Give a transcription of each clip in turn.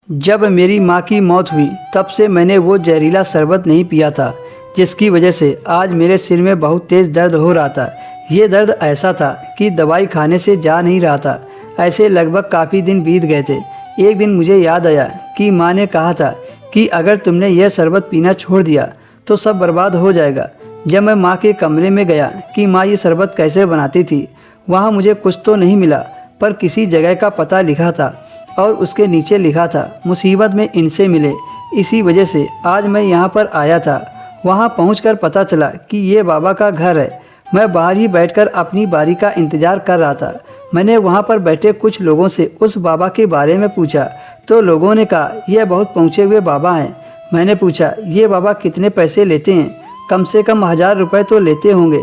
जब मेरी माँ की मौत हुई तब से मैंने वो जहरीला शरबत नहीं पिया था, जिसकी वजह से आज मेरे सिर में बहुत तेज़ दर्द हो रहा था। ये दर्द ऐसा था कि दवाई खाने से जा नहीं रहा था। ऐसे लगभग काफ़ी दिन बीत गए थे। एक दिन मुझे याद आया कि माँ ने कहा था कि अगर तुमने यह शरबत पीना छोड़ दिया तो सब बर्बाद हो जाएगा। जब मैं माँ के कमरे में गया कि माँ ये शरबत कैसे बनाती थी, वहाँ मुझे कुछ तो नहीं मिला, पर किसी जगह का पता लिखा था और उसके नीचे लिखा था, मुसीबत में इनसे मिले। इसी वजह से आज मैं यहाँ पर आया था। वहाँ पहुँचकर पता चला कि ये बाबा का घर है। मैं बाहर ही बैठकर अपनी बारी का इंतज़ार कर रहा था। मैंने वहाँ पर बैठे कुछ लोगों से उस बाबा के बारे में पूछा तो लोगों ने कहा यह बहुत पहुँचे हुए बाबा हैं। मैंने पूछा ये बाबा कितने पैसे लेते हैं? कम से कम 1000 रुपये तो लेते होंगे।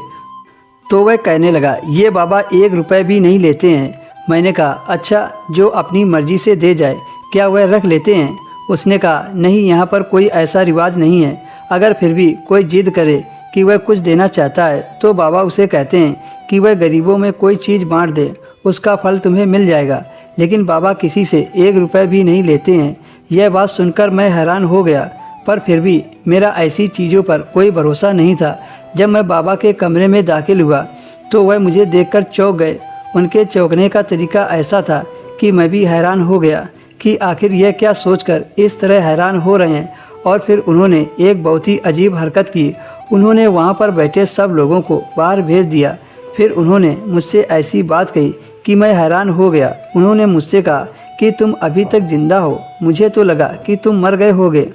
तो वह कहने लगा ये बाबा 1 रुपये भी नहीं लेते हैं। मैंने कहा अच्छा, जो अपनी मर्जी से दे जाए क्या वह रख लेते हैं? उसने कहा नहीं, यहाँ पर कोई ऐसा रिवाज नहीं है। अगर फिर भी कोई जिद करे कि वह कुछ देना चाहता है तो बाबा उसे कहते हैं कि वह गरीबों में कोई चीज़ बांट दे, उसका फल तुम्हें मिल जाएगा। लेकिन बाबा किसी से 1 रुपये भी नहीं लेते हैं। यह बात सुनकर मैं हैरान हो गया, पर फिर भी मेरा ऐसी चीज़ों पर कोई भरोसा नहीं था। जब मैं बाबा के कमरे में दाखिल हुआ तो वह मुझे देखकर चौंक गए। उनके चौंकने का तरीका ऐसा था कि मैं भी हैरान हो गया कि आखिर यह क्या सोचकर इस तरह हैरान हो रहे हैं। और फिर उन्होंने एक बहुत ही अजीब हरकत की। उन्होंने वहाँ पर बैठे सब लोगों को बाहर भेज दिया। फिर उन्होंने मुझसे ऐसी बात कही कि मैं हैरान हो गया। उन्होंने मुझसे कहा कि तुम अभी तक जिंदा हो, मुझे तो लगा कि तुम मर गए होगे।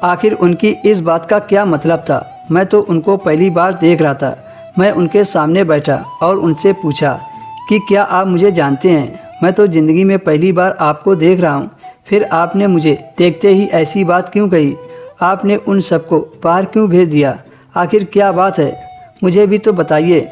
आखिर उनकी इस बात का क्या मतलब था? मैं तो उनको पहली बार देख रहा था। मैं उनके सामने बैठा और उनसे पूछा कि क्या आप मुझे जानते हैं? मैं तो ज़िंदगी में पहली बार आपको देख रहा हूँ। फिर आपने मुझे देखते ही ऐसी बात क्यों कही? आपने उन सबको बाहर क्यों भेज दिया? आखिर क्या बात है? मुझे भी तो बताइए।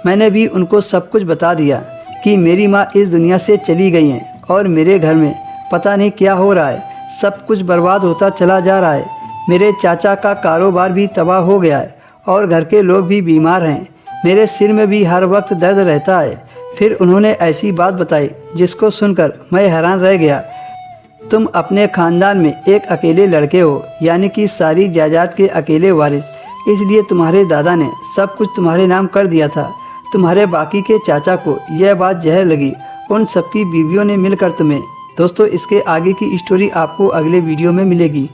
मैंने भी उनको सब कुछ बता दिया कि मेरी माँ इस दुनिया से चली गई हैं और मेरे घर में पता नहीं क्या हो रहा है। सब कुछ बर्बाद होता चला जा रहा है। मेरे चाचा का कारोबार भी तबाह हो गया है और घर के लोग भी बीमार हैं। मेरे सिर में भी हर वक्त दर्द रहता है। फिर उन्होंने ऐसी बात बताई जिसको सुनकर मैं हैरान रह गया। तुम अपने ख़ानदान में एक अकेले लड़के हो, यानी कि सारी जायदाद के अकेले वारिस। इसलिए तुम्हारे दादा ने सब कुछ तुम्हारे नाम कर दिया था। तुम्हारे बाकी के चाचा को यह बात जहर लगी। उन सबकी बीवियों ने मिलकर तुम्हें। दोस्तों, इसके आगे की स्टोरी आपको अगले वीडियो में मिलेगी।